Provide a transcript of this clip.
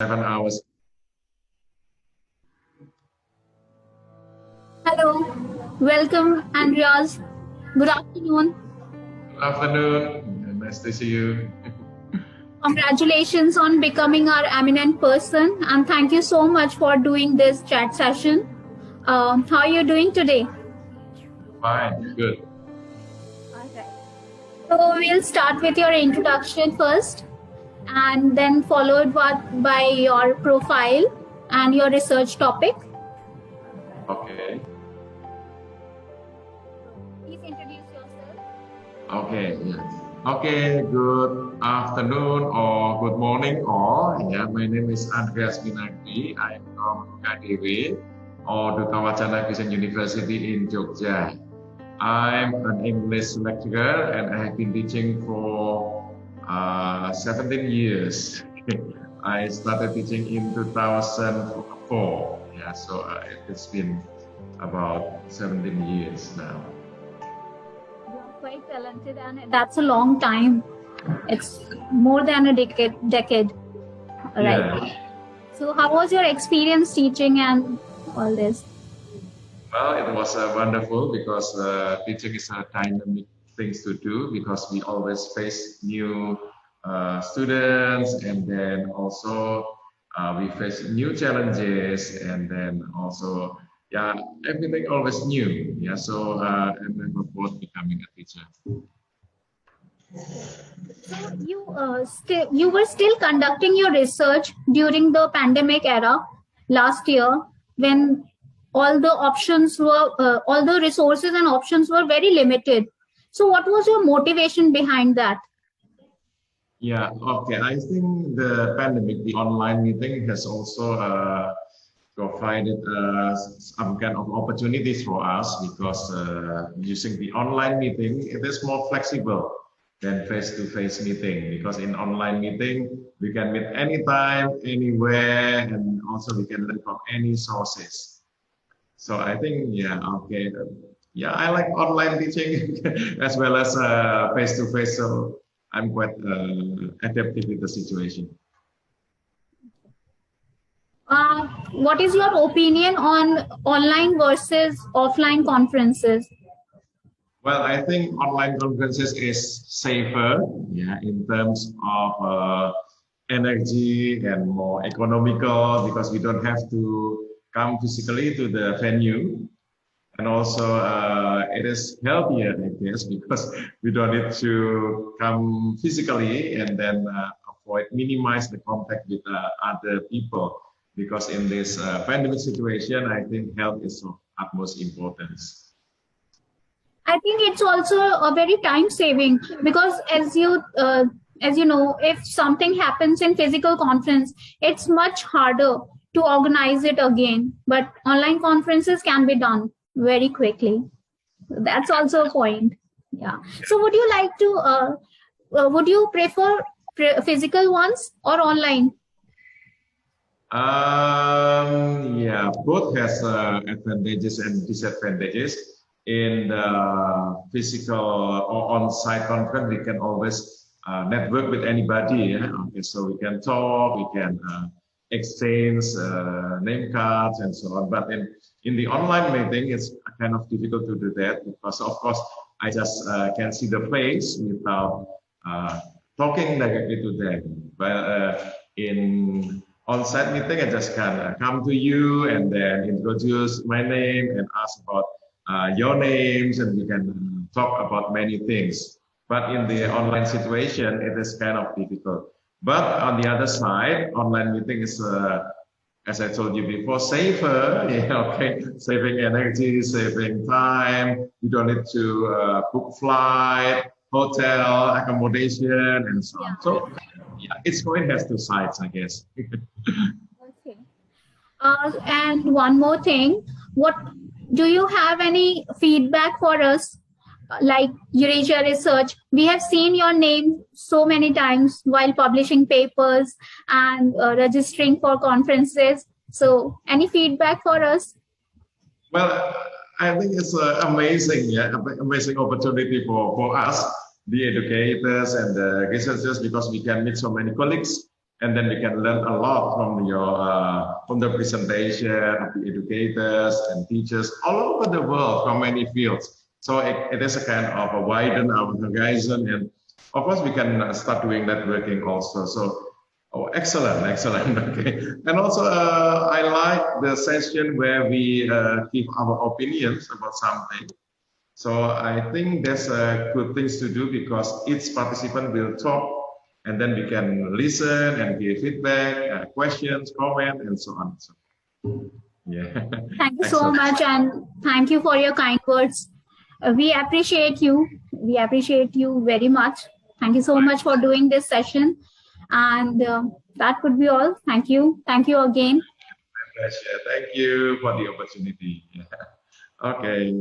7 hours. Hello, welcome, Andreas. Good afternoon. Good afternoon. Nice to see you. Congratulations on becoming our eminent person, and thank you so much for doing this chat session. How are you doing today? Fine, good. Alright. So we'll start with your introduction first, and then followed by your profile and your research topic. Okay. Please introduce yourself. Okay. Yes. Okay. Good afternoon or good morning all. Yeah, my name is Andreas Minardi. I'm from KDW or Duta Wacana Vision University in Jogja. I'm an English lecturer and I have been teaching for 17 years. I started teaching in 2004. Yeah, so it's been about 17 years now. You are quite talented, and that's a long time. It's more than a decade, right? Yeah. So, how was your experience teaching and all this? Well, it was wonderful because teaching is a dynamic thing to do because we always face new students and then also we face new challenges and then also yeah everything always new. Yeah, so I'm never bored becoming a teacher. So, you were still conducting your research during the pandemic era last year when all the resources and options were very limited. So, what was your motivation behind that? Yeah, okay. I think the pandemic, the online meeting has also provided some kind of opportunities for us because using the online meeting, it is more flexible than face-to-face meeting because in online meeting, we can meet anytime, anywhere, and also we can learn from any sources. So I think, yeah, okay. Yeah, I like online teaching as well as face-to-face. So I'm quite adaptive with the situation. What is your opinion on online versus offline conferences? Well, I think online conferences is safer, yeah, in terms of energy and more economical because we don't have to come physically to the venue. And also, it is healthier, I guess, because we don't need to come physically and then minimize the contact with other people. Because in this pandemic situation, I think health is of utmost importance. I think it's also a very time saving because as you know, if something happens in physical conference, it's much harder to organize it again. But online conferences can be done very quickly. That's also a point. Yeah. So would you like to? Would you prefer physical ones or online? Yeah, both has advantages and disadvantages. In the physical or on-site conference, we can always network with anybody. Yeah? Okay, so we can talk, we can exchange name cards and so on. But in the online meeting, it's kind of difficult to do that because, of course, I just can see the face without talking directly to them. But in on-site meeting, I just can come to you and then introduce my name and ask about your names, and we can talk about many things. But in the online situation, it is kind of difficult. But on the other side, online meeting is, as I told you before, safer. Yeah, okay, saving energy, saving time. You don't need to book flight, hotel, accommodation, and so on. So, yeah, it's going has two sides, I guess. Okay. And one more thing, what do you have any feedback for us? Like Eurasia Research, we have seen your name so many times while publishing papers and registering for conferences. So, any feedback for us? Well, I think it's amazing, yeah, amazing opportunity for us, the educators and the researchers, because we can meet so many colleagues and then we can learn a lot from your from the presentation of the educators and teachers all over the world from many fields. So it is a kind of a widen our horizon, and of course we can start doing networking also. So, oh, excellent, excellent. Okay, and also I like the session where we give our opinions about something. So I think that's a good things to do because each participant will talk, and then we can listen and give feedback, questions, comment, and so on. So, yeah. Thank you so much, and thank you for your kind words. We appreciate you. We appreciate you very much. Thank you so much for doing this session. And that would be all. Thank you. Thank you again. My pleasure. Thank you for the opportunity. Yeah. Okay.